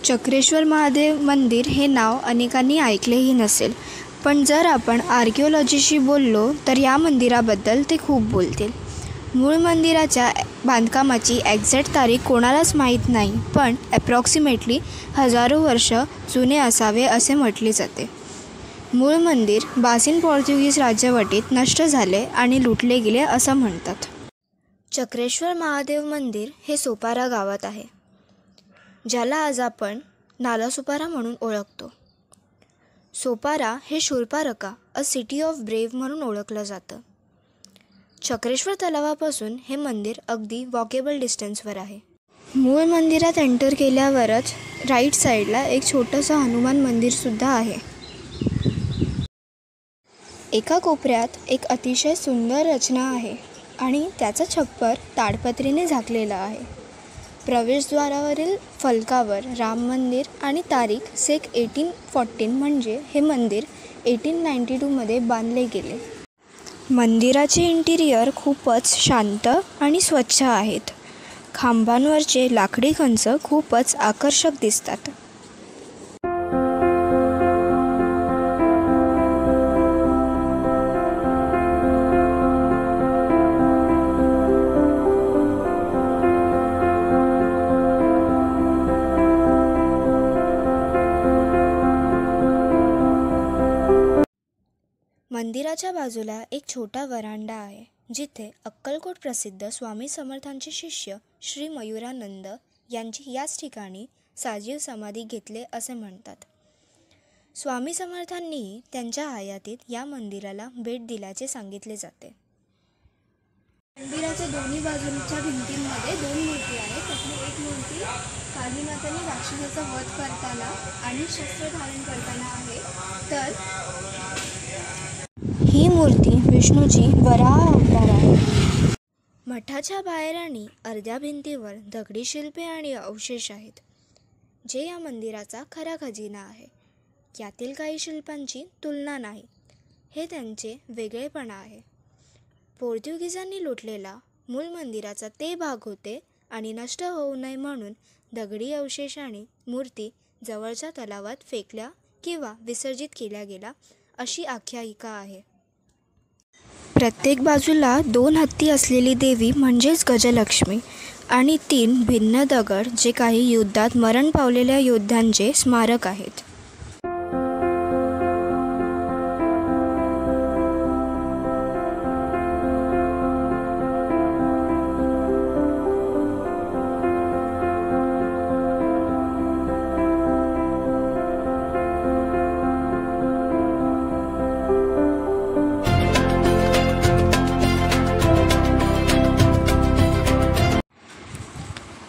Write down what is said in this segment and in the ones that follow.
चक्रेश्वर महादेव मंदिर हे नाव अनेकांनी ऐकलेही नसेल, पण जर आपण आर्किओलॉजीशी बोललो तर या मंदिराबद्दल ते खूप बोलतील. मूळ मंदिराच्या बांधकामाची एक्झॅक्ट तारीख कोणालाच माहीत नाही, पण ॲप्रॉक्सिमेटली हजारो वर्ष जुने असावे असे म्हटले जाते. मूळ मंदिर बासिन पोर्तुगीज राज्यवटीत नष्ट झाले आणि लुटले गेले असं म्हणतात. चक्रेश्वर महादेव मंदिर हे सोपारा गावात आहे, ज्याला आज आपण नालासोपारा म्हणून ओळखतो. सोपारा हे शूरपारका अ सिटी ऑफ ब्रेव्ह म्हणून ओळखलं जातं. चक्रेश्वर तलावापासून हे मंदिर अगदी वॉकेबल डिस्टन्सवर आहे. मूळ मंदिरात एंटर केल्यावरच राईट साईडला एक छोटंसं हनुमान मंदिरसुद्धा आहे. एका कोपऱ्यात एक अतिशय सुंदर रचना आहे आणि त्याचा छप्पर ताडपत्रीने झाकलेला आहे. प्रवेशद्वारावरील फलकावर राम मंदिर आणि तारीख 1814 म्हणजे हे मंदिर 1892 बांधले गेले. मंदिराचे इंटिरियर खूपच शांत आणि स्वच्छ आहेत. खांबांवरचे लाकडी कंच खूपच आकर्षक दिसतात. मंदिराच्या बाजूला एक छोटा वरांडा आहे, जिथे अक्कलकोट प्रसिद्ध स्वामी समर्थांचे शिष्य श्री मयुरानंद यांची याच ठिकाणी साजीव समाधी घेतले असे म्हणतात. स्वामी समर्थांनीही त्यांच्या हयातीत या मंदिराला भेट दिल्याचे सांगितले जाते. मंदिराच्या दोन्ही बाजूंच्या भिंतींमध्ये 2 मूर्ती आहेत. त्यातली एक मूर्ती कालीमातांनी राक्षसाचा वध करताना आणि शस्त्र धारण करताना आहे, तर ही मूर्ती विष्णूची वराह अवतार आहे. मठाच्या बाहेर आणि अर्ध्या भिंतीवर दगडी शिल्पे आणि अवशेष आहेत, जे या मंदिराचा खरा खजिना आहे. यातील काही शिल्पांची तुलना नाही, हे त्यांचे वेगळेपणा आहे. पोर्तुगीजांनी लुटलेला मूळ मंदिराचा ते भाग होते आणि नष्ट होऊ नये म्हणून दगडी अवशेष आणि मूर्ती जवळच्या तलावात फेकल्या किंवा विसर्जित केल्या गेल्या अशी आख्यायिका आहे. प्रत्येक बाजूला 2 हत्ती असलेली देवी म्हणजेच गजलक्ष्मी आणि 3 भिन्न दगड, जे काही युद्धात मरण पावलेल्या योद्ध्यांचे स्मारक आहेत.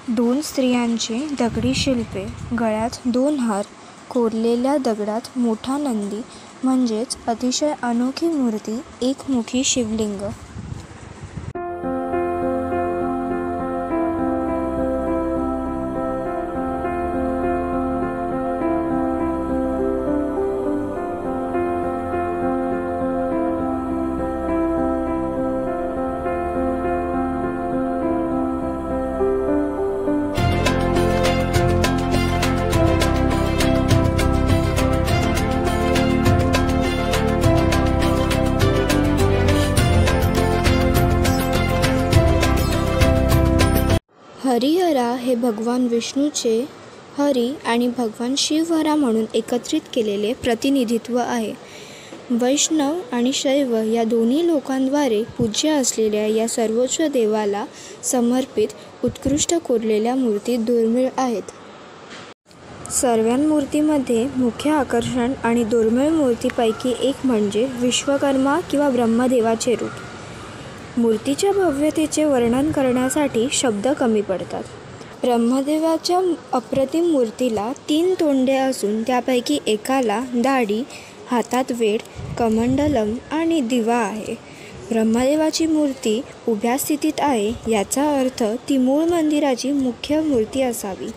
दोन स्त्रियांचे दगडी शिल्पे, गळ्यात 2 हार, कोरलेल्या दगडात मोठा नंदी म्हणजेच अतिशय अनोखी मूर्ती, 1 मुखी शिवलिंग. 'हरिहरा' हे भगवान विष्णूचे हरी आणि भगवान शिवहरा म्हणून एकत्रित केलेले प्रतिनिधित्व आहे. वैष्णव आणि शैव या दोन्ही लोकांद्वारे पूज्य असलेल्या या सर्वोच्च देवाला समर्पित उत्कृष्ट कोरलेल्या मूर्ती दुर्मिळ आहेत. सर्व मूर्तीमध्ये मुख्य आकर्षण आणि दुर्मिळ मूर्तीपैकी एक म्हणजे विश्वकर्मा किंवा ब्रह्मदेवाचे रूप. मूर्तीच्या भव्यतेचे वर्णन करण्यासाठी शब्द कमी पडतात. ब्रह्मदेवाच्या अप्रतिम मूर्तीला 3 तोंडे असून त्यापैकी एकाला दाढी, हातात वेड, कमंडलम आणि दिवा आहे. ब्रह्मदेवाची मूर्ती उभ्या स्थितीत आहे, याचा अर्थ ती मूळ मंदिराची मुख्य मूर्ती असावी.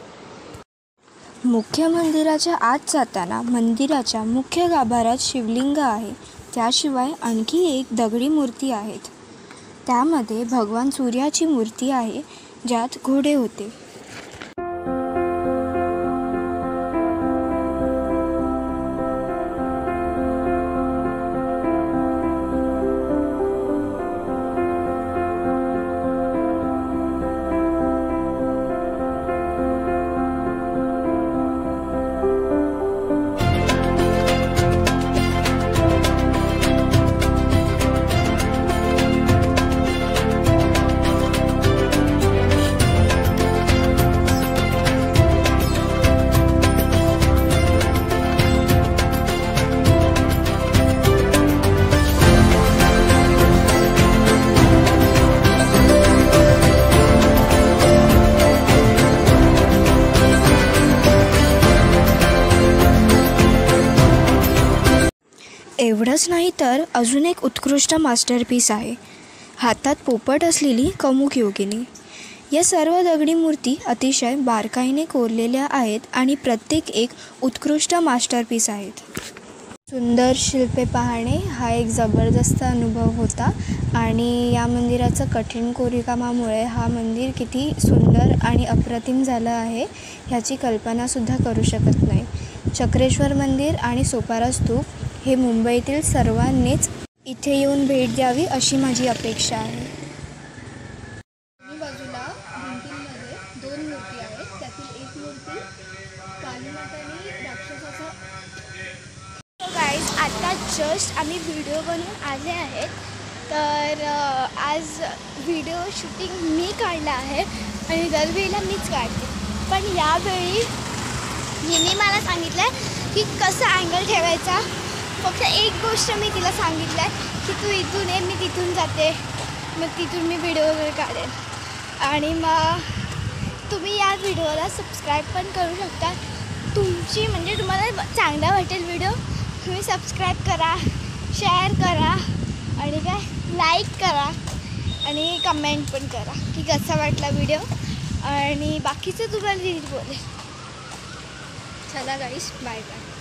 मुख्य मंदिराच्या आत जाताना मंदिराच्या मुख्य गाभाऱ्यात शिवलिंग आहे. त्याशिवाय आणखी एक दगडी मूर्ती आहेत. त्यामध्ये भगवान सूर्याची मूर्ती आहे, ज्यात घोडे होते. एवढंच नाही तर अजून एक उत्कृष्ट मास्टरपीस आहे, हातात पोपट असलेली कमुक योगिनी. या सर्व दगडी मूर्ती अतिशय बारकाईने कोरलेल्या आहेत आणि प्रत्येक एक उत्कृष्ट मास्टरपीस आहेत. सुंदर शिल्पे पाहणे हा एक जबरदस्त अनुभव होता आणि या मंदिराचं कठीण कोरीकामामुळे हा मंदिर किती सुंदर आणि अप्रतिम झालं आहे ह्याची कल्पनासुद्धा करू शकत नाही. चक्रेश्वर मंदिर आणि सोपारा स्तूप हे मुंबईतील सर्वांनीच इथे येऊन भेट द्यावी अशी माझी अपेक्षा आहे. बाजूला भिंतींमध्ये 2 मूर्ती आहेत. त्यातील एक मूर्ती कालीमाता आणि राक्षसाचा. सो गाईज, आता जस्ट आम्ही व्हिडिओ बनवून आले आहेत. तर आज व्हिडिओ शूटिंग मी काढला आहे आणि दरवेळेला मीच काढते, पण यावेळी हिने मला सांगितलं आहे की कसं अँगल ठेवायचा. फक्त एक गोष्ट मी तिला सांगितलं आहे की तू इथून ये, मी तिथून जाते, मग तिथून मी व्हिडिओ वगैरे काढेन. आणि मग तुम्ही या व्हिडिओला सबस्क्राईब पण करू शकता. तुमची म्हणजे तुम्हाला चांगला वाटेल व्हिडिओ, तुम्ही सबस्क्राईब करा, शेअर करा आणि काय लाईक करा आणि कमेंट पण करा की कसा वाटला व्हिडिओ. आणि बाकीचं तुम्हाला दीदी बोलेल. चला गाईस, बाय बाय.